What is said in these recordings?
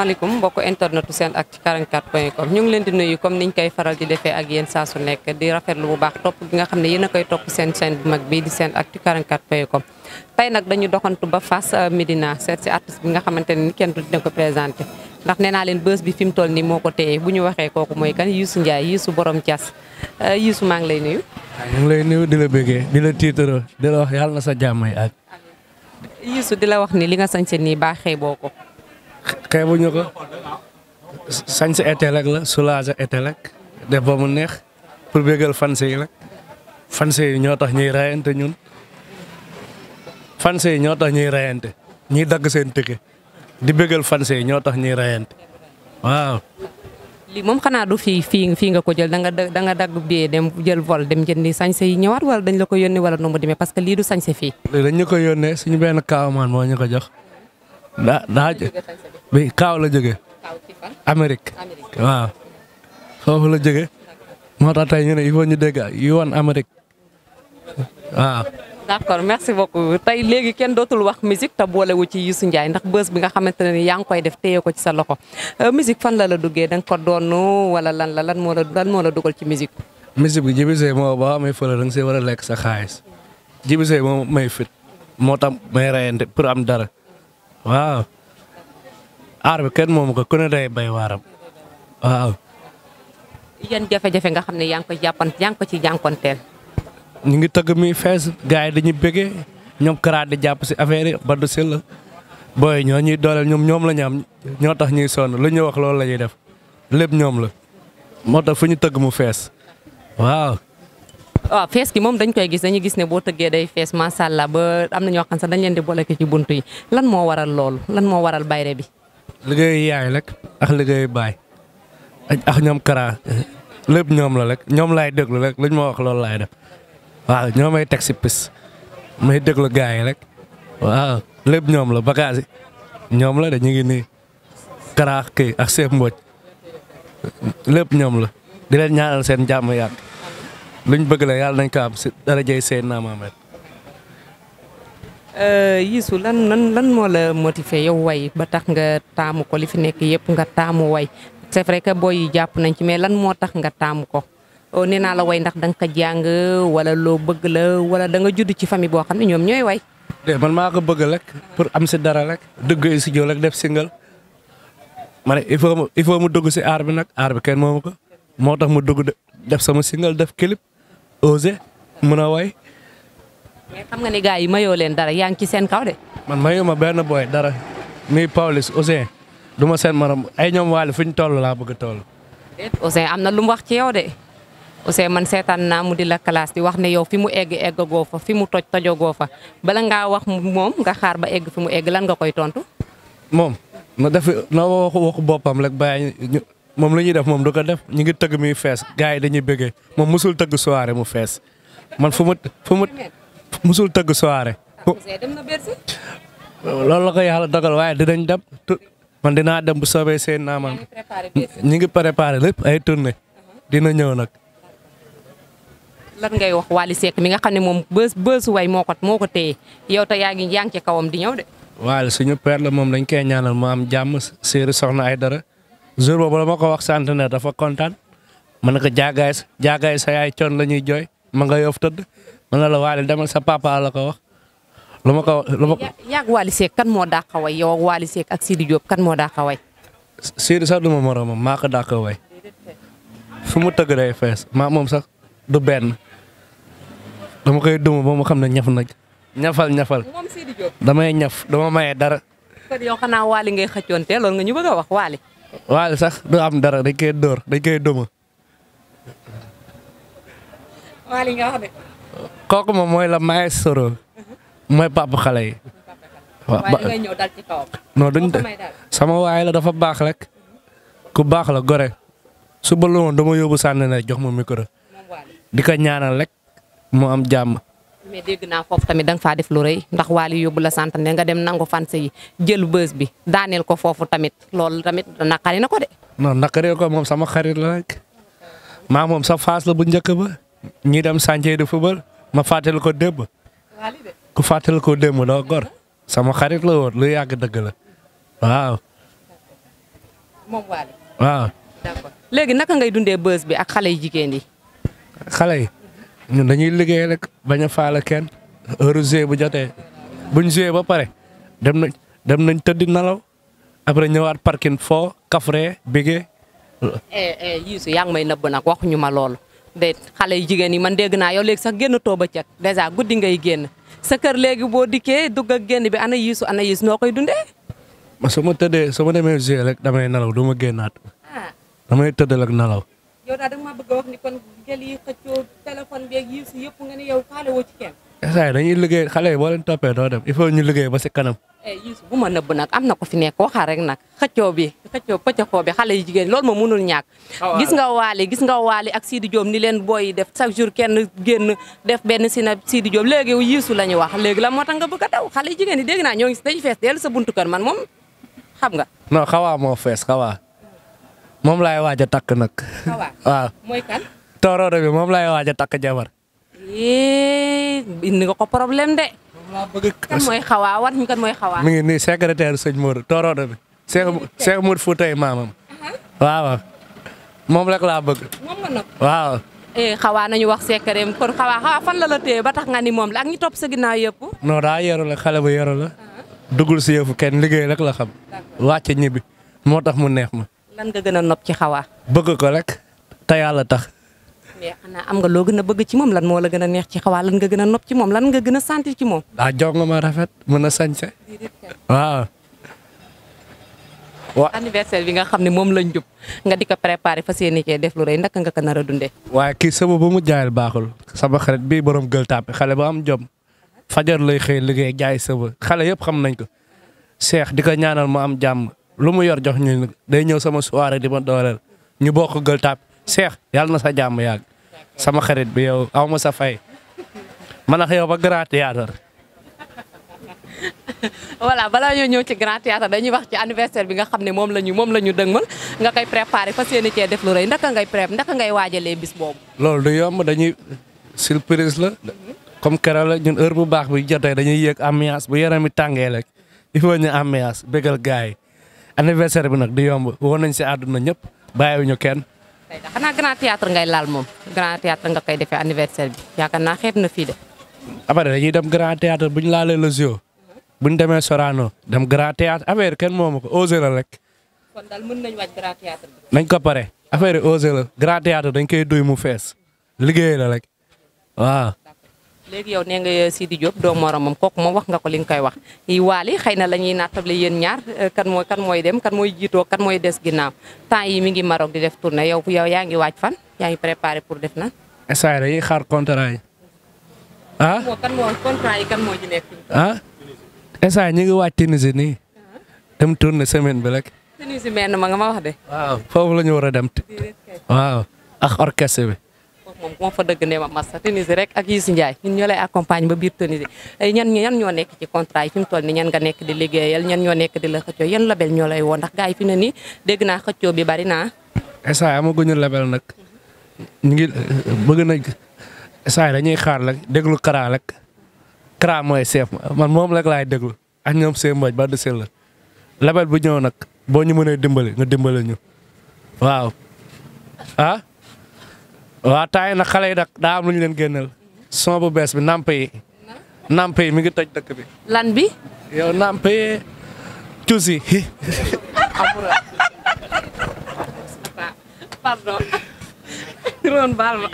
asalaamaaleykum mbokk internetu SENactu 44.com ñu ngi leen di nuyu comme niñ koy faral di defee ak yéen saa su nekk di rafetlu bu baax topp gi nga xam ne yéen a koy topp seen chaîne bu mag bii di SENactu 44.com. tey nag dañu doxantu ba Fass Médina seet si artiste bi nga xamante ne ni kenn du dina ko présenté ndax nee naa leen bës bi fi mu toll nii moo ko téye bu ñu waxee kooku mooy kan Youssou Ndiaye Youssou borom Thiass Youssou maa ngi lay nuyu. ñu ngi lay nuyu di la bëggee di la tiitaroo di la wax yàlla na sa jàmm ak. Youssou di la wax ni li nga sañse nii baaxee boo ko. xeebuñu ko sañse été rek la soulager été rek def ba mu neex pour bëggal fanse yi rek fanse yi ñoo tax ñuy rayante ñun fanse yi ñoo tax ñuy rayante ñuy dagg seen tëkke di bëggal fanse yi ñoo tax ñuy rayante waaw. lii moom xanaa du fii nga ko jël da nga dagg bee dem jël vol dem jëndi sañse yi ñëwaat wala dañ la ko yónnee wala nu mu demee parce que lii du sañse fii. léegi dañ ñu ko yónnee suñu benn kaawamaan moo ñu ko jox daa bi kaaw la jóge Amérique waaw foofu la jóge moo tax tey ñu ne il faut ñu dégg yu woon Amérique waaw. d'accord merci beaucoup tey léegi kenn dootul wax musique te boolewu ci Youssou Ndiaye ndax bës bi nga xamante ne yaa ngi koy def téye ko ci sa loxo musique fan la duggee da nga ko doon wala lan moo la dugal ci musique. musique bi Djiby Seye moo ba amee fële da nga see war a lekk sa xaalis Djiby Seye moo may fit moo tax may reyante pour am dara waaw. aar bi kenn moomu ko ku ne day bay waaram waaw. yan jafe-jafe nga xam ne yaa ngi ko ci jànkonteel. ñu ngi tëgg mi fees gars yi dañuy bëggee ñoom karaat di jàpp si affaire yi Badou Sylla booy ñoo ñuy dooleel ñoom la ñu am ñoo tax ñuy sonn lu ñu wax loolu la ñuy def lépp ñoom la moo tax fu ñu tëgg mu fees waaw. waaw fees gi moom dañ koy gis dañuy gis ne boo tëggee day fees macha allah ba am na ñoo xam sax dañ leen di bloqué ci buntu yi lan moo waral loolu lan moo waral bayre bi. liggéeyu yaay rek ak liggéeyu baay ak ñoom kara lépp ñoom la rek ñoom laay déglu rek luñ ma wax loolu laay def waaw ñoo may teg si pis may déglu gars yi rek waaw lépp ñoom la bagage yi ñoom la de ñu ngi nii kara kii ak Seef Mbodj lépp ñoom la di leen ñaanal seen jàmm yàgg luñ bëgg la yàlla nañ ko am si darajay Seydina Muhammad. Youssou lan moo la motivé yow way ba tax nga taamu ko li fi nekk yëpp nga taamu way c'est vrai que booy yi jàpp nañ ci mais lan moo tax nga taamu ko nee naa la way ndax da nga ko jàng wala loo bëgg la wala da nga judd ci famille boo xam ne ñoom ñooy way. man maa ko bëgg rek pour am si dara rek dugg si jóg rek def single ma ne il faut mu dugg si aar bi nag aar bi kenn moomu ko moo tax mu dugg def sama single def clip osé mën a way. mais xam nga ni gars yi mayoo leen dara yaa ngi ci seen kaw de. man mayu ma benn boy dara muy Pawlish Ouzin du ma seen maram ay ñoom waale fu ñu toll laa bëgg a toll. Ouzin am na lu mu wax ci yow de Ouzin man seetaan naa mu di la classe di wax ne yow fi mu eggagoo fa fi mu tojogoo fa bala ngaa wax moom nga xaar ba egg fi mu egg lan nga koy tontu. moom na waxu boppam rek bàyyi moom la ñuy def moom du ko def ñu ngi tëgg muy fees gars yi dañuy bëggee moom musul tëgg soirée mu fees man fu mu musul tëgg soirée. loolu la ko yàlla dogal waaye dinañ dem man dinaa dem bu soobee seen naaman ñu ngi préparé lépp ay tournée dina ñëw nag. lan ngay wax Wally Seck mi nga xam ne moom bës way moo ko téye yow te yaa ngi ci kawam di ñëw de. Wally suñu père la moom dañ koy ñaanal mu am jàmm séeri soxna ay dara jour boobu la ma ko wax centenaire dafa kontaan ma ne ko jaagaay sa yaay coon la ñuy jooy ma nga yof tëdd ma ne la Wally demal sa papa la ko wax. lu ma ko yàgg Wally Seck kan moo dàq way yow ak Wally Seck ak Sidi Diop kan moo dàq way. Sidi sax du ma moromam maa ko dàq way fu mu tëgg day fees maa moom sax du benn dama koy duma ba mu xam ne ñaf nag ñafal moom Sidi Diop damay ñaf dama maye dara. kon yow xanaa Wally ngay xëccoonte loolu nga ñu bëgg a wax Wally. Wally sax du am dara dañ koy dóor dañ koy duma. Wally nga wax de. kooku moom mooy la maestro mooy papa xale yi. waaye dangay ñëw dal ci kawam. non duñ sama waay la dafa baax rek ku baax la gore suba la woon dama yóbbu sànni na jox ma micro di ko ñaanal rek mu am jàmm. mais dégg naa foofu tamit da nga faa def lu rëy ndax Wally yóbbu la sant ne nga dem nangu fanse yi jël bës bi daaneel ko foofu tamit loolu tamit naqari na ko de. non naqari ko moom sama xarit la rek maa moom sa faas la bu njëkk ba ñi dem chantier de football ma fàttali ko démb. ku fàttali ko démb doo gor sama xarit la woon lu yàgg dëgg la waaw. moom Wally. waaw. d'accord léegi naka ngay dundee bës bi ak xale yu jigéen yi. xale yi ñun dañuy liggéey rek bañ a faale kenn heure jouer bu jotee buñ jouer ba pare dem nañ tëddi nalaw après ñëwaat parking foo kafre bigee. Youssou yaa ngi may nëbb nag waxuñu ma loolu de xale yu jigéen yi man dégg naa yow léegi sax génn too ba cëg dèjà guddi ngay génn sa kër léegi boo dikkee dugg ak génn bi ana Youssou noo koy dundee. su ma tëddee su ma demee jouer rek damay nalaw du ma génnaat damay tëddal ak nalaw. yow daal da nga maa bëgg a wax ni kon jël yi xëccoo téléphone beeg Youssou yëpp nga ni yow faale woo ci kenn. saa yi dañuy liggéey xale yi boo leen toppee doo dem il faut ñu liggéey ba si kanam. Youssou bu ma nëbb nag am na ko fi nekk waxaat rek nag xëccoo pëccëxoo bi xale yu jigéen loolu moom mënul ñàkk. gis nga Wally ak Sidi Diop ni leen booy def chaque jour kenn génn def benn si na Sidi Diop léegi Youssou la ñu wax léegi la moo tax nga bëgg a daw xale yu jigéen yi dégg naa ñoo ngi si dañu fees dellu sa buntu kër man moom xam nga. non xawaa moo fees xawaa moom laay waaj a takk nag. waaw mooy kan. toorooro bi moom laay waaj a takk jabar. indi nga ko problème de. kan mooy xawaa war ñu kan mooy xawaa. mi ngi nii secrétaire sëñ Modou toorooro bi. Cheikh Modou Foutay maamam. waaw moom rek laa bëgg. moom nga nag. waaw. xawaa nañu wax secret kon xawaa fan la téye ba tax nga ni moom la ak ñi topp sa ginnaaw yëpp. non daa yaru la xale bu yaru la. duggul si yëfu kenn liggéey rek la xam. wàcc ñibbi moo tax mu neex ma. lan nga gën a nopp ci xawaa. bëgg ko rek te yàlla tax. mais xanaa am nga loo gën a bëgg ci moom lan moo la gën a neex ci xawaa lan nga gën a nopp ci moom lan nga gën a sentir ci moom. daa jong ma rafet mën a sañse. waaw. anniversaire bi nga xam ne moom lañ jub nga di ko préparé fas yéene cee def lu rëy ndaka nga ko nar a dundee. waaye kii sama bu mu jaayal baaxul sama xarit bii borom gël tàppe xale bu am jom fajar lay xëy liggéey jaay sëba xale yëpp xam nañ ko. Cheikh di ko ñaanal mu am jàmm lu mu yor jox ñu day ñëw sama soirée di ma dooleel ñu bokk gël tàppe Cheikh yàlla na sa jàmm yàgg sama xarit bi yow aw ma sa fay man ak yow ba Grand Théâtre. voilà balaa ñoo ñëw ci Grand Théâtre dañuy wax ci anniversaire bi nga xam ne moom la ñu dëgmal nga koy préparé fas yéene cee def lu rëy ndaka ngay waajalee bis boobu. loolu du yomb dañuy surprise la comme keroog la ñun heure bu baax bi jotee dañuy yéeg ambiance bu yaram mi tàngee rek il faut ñu ambiance bégal gars yi anniversaire bi nag du yomb woon nañ si àdduna ñëpp bàyyiwuñu kenn. xanaa Grand Théâtre ngay laal moom Grand Théâtre nga koy defee anniversaire bi yaakaar naa xeeb na fii de. après dañuy dem Grand Théâtre bu ñu laalee le jeu bu ñu demee Sorano dem Grand Théâtre affaire kenn moomu ko osé la rek. kon daal mën nañu wàcc Grand Théâtre bi. nañ ko pare affaire yi osé la Grand Théâtre dañ koy duy mu fees liggéey la rek waaw. léegi yow nee nga Sidi Diop doo moromam kooku moom wax nga ko li nga koy wax yi Wally xëy na la ñuy nattable yéen ñaar kan mooy dem kan mooy jiitoo kan mooy des ginnaaw temps yi mi ngi Maroc di def tournée yow yaa ngi waaj fan yaa ngi préparé pour def na. instant dañuy xaar contrat yi ah. kan moo contrat yi kan moo ci nekk. ah instant ñu ngi waaj Tunisie nii dem tournée semaine bi rek. Tunisie mel na ma nga ma wax de. waaw foofu la ñu war a dem. waaw ak orchestre bi. moom moo fa dëgg ne ma massa Tunisie rek ak Youssou Ndiaye ñun ñoo lay accompagne ba biir Tunisie ñan ñoo nekk ci contrat yi fi mu toll ni ñan nga nekk di liggéeyal ñan ñoo nekk di la xëccoo yan label ñoo lay woo ndax gars yi fi ne nii dégg naa xëccoo bi bari naa. instant amaguñu label nag ñu ngi bëgg nañ instant dañuy xaar rek déglu Kara rek Kara mooy chef man moom rek laay déglu ak ñoom seen mboj ba du sel la label bu ñëw nag boo ñu mënee dimbali nga dimbali ñu waaw ah. waaw taay nag xale yi nag daa am lu ñu leen génneel son bu bees bi namp yi mi ngi toj dëkk bi. lan bi. yow namp yi cuusi. pardon. ron baal ma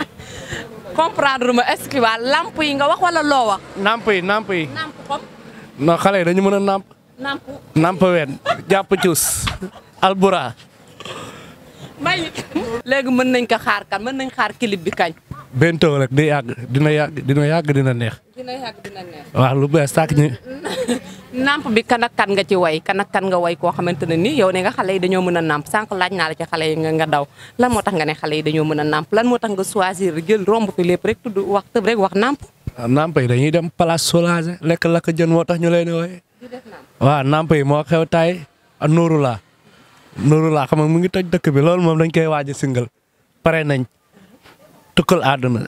comprendre ma est-ce que waa lamp yi nga wax wala loo wax. namp yi. namp comme. non xale yi dañu mën a namp. namp ween jàpp cuus. albura. léegi mën nañ ko xaar kan mën nañ xaar clip bi kañ. bentoo rek dina yàgg dina neex. waaw lu bees tàkk ñi. namp bi kan ak kan nga ci way kan ak kan nga way koo xamante ne nii yow ne nga xale yi dañoo mën a namp sànq laaj naa la ci xale yi nga daw lan moo tax nga ne xale yi dañoo mën a namp lan moo tax nga choisir jël romb fi lépp rek tudd wax tëb rek wax namp. namp yi dañuy dem place soulagé lekk lakk jën moo tax ñu leen di wooye. waaw namp yi moo xew tay Nooru laa xam nga mu ngi toj dëkk bi loolu moom dañ koy waaj a singal pare nañ tukkal àdduna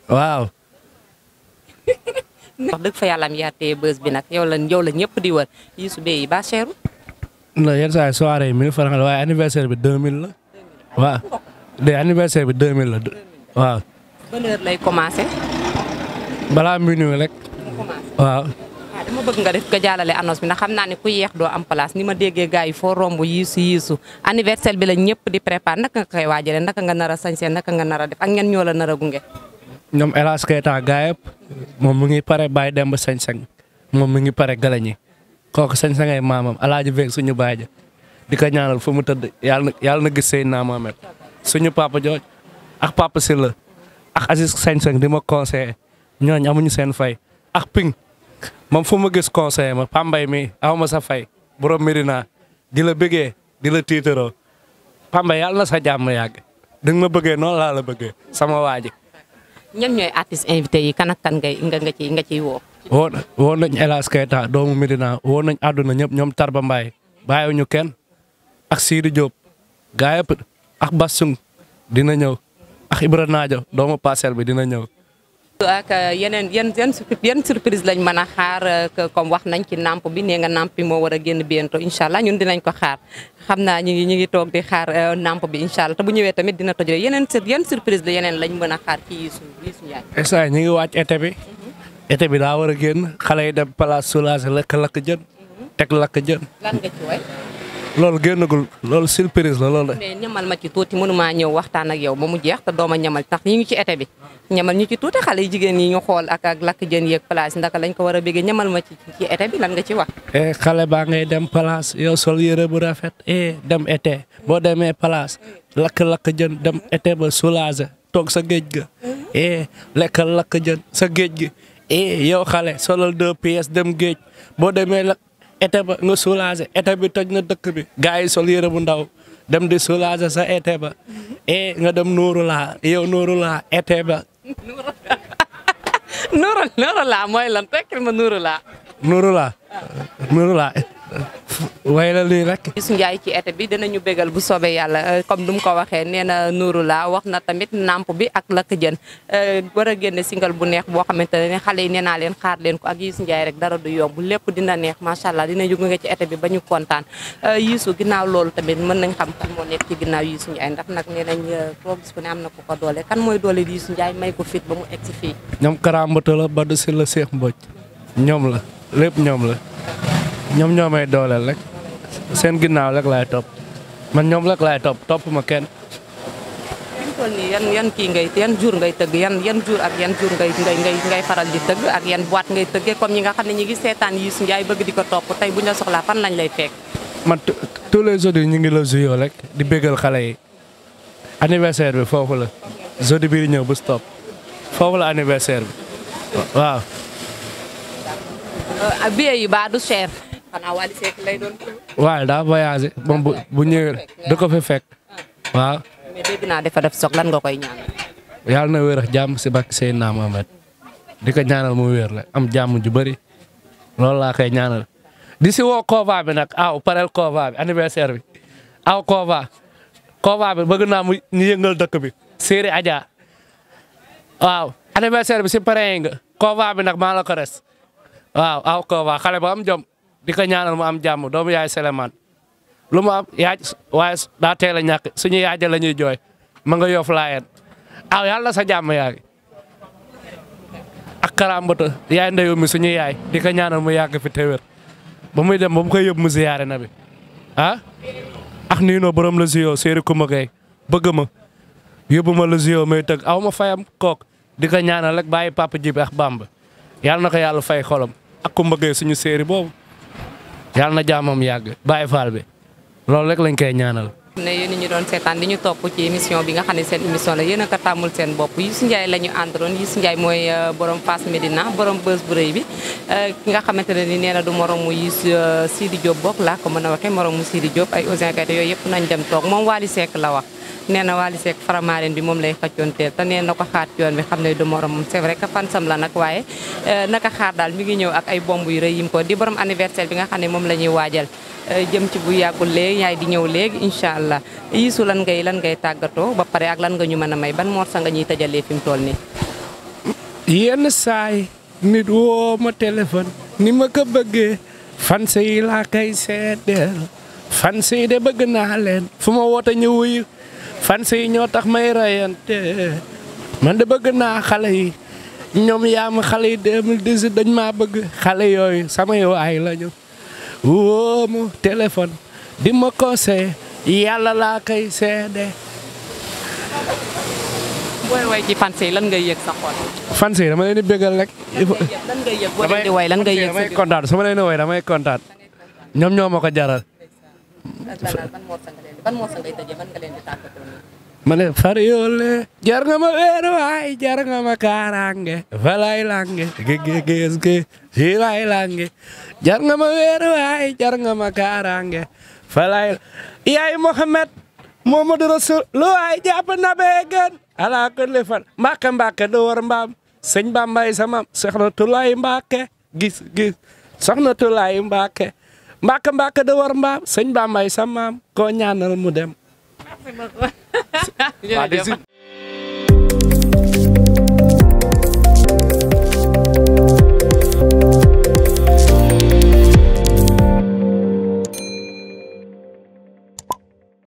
waaw. wax dëgg fa yàlla am yaa téye bës bi nag yow la ñëpp di wër Youssou Beye yi ba cher. non yenn saa yi soirée yi 1000 francs la waaye anniversaire bi 2000 la. waaw de anniversaire bi 2000 la waaw. ban heure lay commencé. balaa minuit rek. waaw. dama bëgg nga def ko jàllale annonce bi ndax xam naa ne ku yeex doo am place ni ma déggee gars yi foo romb yiisu anniversaire bi la ñëpp di préparer naka nga koy waajalee naka nga nar a sañsee naka nga nar a def ak ñan ñoo la nar a gunge. ñoom El Hadj Keita gars yëpp moom mu ngi pare Baye Demba sañ-sañ moom mu ngi pare Galañi kooku sañ-sañay maamam alaaji veeg suñu baay ja di ko ñaanal fu mu tëdd yàlla na gis Seydina Mohamed suñu papa jooj ak papa Sylla ak Aziz sañ-sañ di ma conseillé ñooñ amuñu seen fay ak Ping moom fu ma gis conseillé ma Pambay mi aw ma sa fay borom Medina di la bëggee di la tiitaroo Pambay yàlla na sa jàmm yàgg di nga ma bëggee noonu laa la bëggee sama waa ji. ñan ñooy artistes invités yi kan ak kan nga ciy woo. woo nañ El Hadj Keita doomu Medina woo nañ àdduna ñëpp ñoom Tarba Mbaye bàyyiwuñu kenn ak Sidi Diop gaa yëpp ak Bassung dina ñëw ak Ibra Naajo doomu Parcelles bi dina ñëw. ak yeneen yan surprise lañ mën a xaar comme wax nañ ci namp bi nee nga namp bi moo war a génn bientôt incha allah ñun dinañ ko xaar xam naa ñu ngi toog di xaar namp bi incha allah te bu ñëwee tamit dina tojee yan surprise la yeneen lañ mën a xaar ci Youssou Ndiaye. instant ñu ngi wàcc été bi. été bi daa war a génn xale yi dem place soulagé lakk jën. teg lakk jën. lan nga ci way. loolu génnagul loolu surprise la loolu. mais ñamal ma ci tuuti mënumaa ñëw waxtaan ak yow ba mu jeex te dooma ñamal tax ñu ngi ci été bi ñamal ñu ci tuuti xale yi jigéen yi ñu xool ak lakk jën yeeg place ndaka lañ ko war a béggee ñamal ma ci été bi lan nga ci wax. xale baa ngay dem place yow sol yére bu rafet dem été boo demee place lakk jën dem été ba soulagé toog sa géej ga lekkal lakk jën sa géej gi yow xale solal 2 pièces dem géej boo demee été ba nga soulagé été bi toj na dëkk bi gars yi sol yére bu ndaw dem di soulagé sa été ba nga dem nuuru laa yow nuuru laa été ba. nuuru laa mooy lan tekkil ma nuuru laa. nuuru laa way la lii rek. Youssou Ndiaye ci été bi dinañu bégal bu soobee yàlla comme du mu ko waxee nee na nuuru laa wax na tamit namp bi ak lakk jën war a génne single bu neex boo xamante ne xale yi nee naa leen xaar leen ko ak Youssou Ndiaye rek dara du yomb lépp dina neex macha allah dina jóg nga ci été bi ba ñu kontaan Youssou ginnaaw loolu tamit mën nañ xam kan moo nekk ci ginnaaw Youssou Ndiaye ndax nag nee nañ koo gis ku ne am na ku ko doole kan mooy doole Youssou Ndiaye may ko fit ba mu egg si fii. ñoom Karambata la Badou Sylla Cheikh Mbodj ñoom la lépp ñoom la ñoom ñoo may dooleel rek. seen ginnaaw rek laay topp man ñoom rek laay topp ma kenn. fi mu toll nii yan jour ngay tëgg yan jour ak yan jour ngay faral di tëgg ak yan boîte ngay tëggee comme ñi nga xam ne ñi ngi seetaan Youssou Ndiaye bëgg di ko topp tey bu ñu la soxlaa fan lañ lay fekk. man tous les jours ñu ngi la joué rek di bégal xale yi anniversaire bi foofu la jeudi bi di ñëw bu stop foofu la anniversaire bi waaw. billet yi ba du cher. xanaa Wally Seck lay doon. waaw daa voyagé moom bu ñëwee da ko fi fekk waaw. mais dégg naa dafa def soog lan nga koy ñaanal. yàlla na wér ak jàmm si bakk Seydina Mohamed di ko ñaanal mu wér la am jàmm ju bëri loolu laa koy ñaanal. di si woo Kova bi nag aw parel Kova bi anniversaire bi aw Kova bi bëgg naa mu ñu yëngal dëkk bi. Séeri Adja waaw anniversaire bi si pare nga Kova bi nag maa la ko res waaw aw Kova xale ba am jom. di ko ñaanal mu am jàmm doomu yaay Souleymane lu mu am yaay waaye daa teel a ñàkk suñu yaay la ñuy jooy ma nga Yoff Laayeen aw yàlla sa jàmm yaagi ak Karambata yaay ndeyu mi suñu yaay di ko ñaanal mu yàgg fi te wér ba muy dem ba mu koy yóbbu mu ziyaare na bi ak nii noo borom la zio séeri kuma gay bëgg ma yóbbu ma la zio may tëgg aw ma fayam kook di ko ñaanal rek bàyyi papa Jibi ak Bamba yàlla na ko yàlla fay xolam ak kumba gay suñu séeri boobu yàlla na jaamam yàgg bàyyi faal bi loolu rek lañ koy ñaanal. ne yéen ñu doon seetaan di ñu topp ci émission bi nga xam ne seen émission la yéen a ko tàmmul seen bopp Youssou Ndiaye la ñu àndaloon Youssou Ndiaye mooy borom Fass Médina borom bës bu rëy bi ki nga xamante ne ni nee na du moromu Youssou Sidi Diop bokk laa ko mën a waxee moromu Sidi Diop ay Ouzin Keita yooyu yëpp nañ dem toog moom Wally Seck la wax. nee na Wally Seck Faramareen bi moom lay xëccoon teel te nee na ko xaat yoon bi xam ne du moromam c'est vrai que fansam la nag waaye naka xaar daal mi ngi ñëw ak ay bomb yu rëy yim ko di borom anniversaire bi nga xam ne moom la ñuy waajal jëm ci bu yàggul léegi yaay di ñëw léegi incha allah Youssou lan ngay tàggatoo ba pare ak lan nga ñu mën a may ban morceau nga ñuy tëjalee fi mu toll nii. yenn saay nit woo ma téléphone ni ma ko bëggee fan yi laa koy seedeel fan si de bëgg naa leen fu ma woote ñu wuyu fan si ñoo tax may rayante man de bëgg naa xale yi ñoom yaa ma xale yi 2018 dañ maa bëgg xale yooyu samay waay lañu woo mu téléphone di ma conseillé yàlla laa koy seede. booy way ci fans yi lan ngay yëg sa xol. fans yi dama leen di bëggal rek. lan ngay yëg boo leen di way lan ngay yëg. damay kontaan su ma leen di way damay kontaan ñoom ñoo ma ko jaral. ban moo sa ngay tëjee ban nga leen di tàggatoo. ma ne far yoole jar nga ma weer waay jar nga ma kaaraange falay lange géges ge hilay lange jar nga ma weer waay jar nga ma kaaraange falay yaay Mohamed Momadou Rasul lu waay jàpp na bee gën ala ko lefal mbàkke mbàkke do war mbaam sëñ Bambay sama soxna Tulaay Mbàkke gis soxna Tulaay Mbàkke mbàkke mbàkke do war mbaam sëñ Bambay sama maam ko ñaanal mu dem. Merci beaucoup.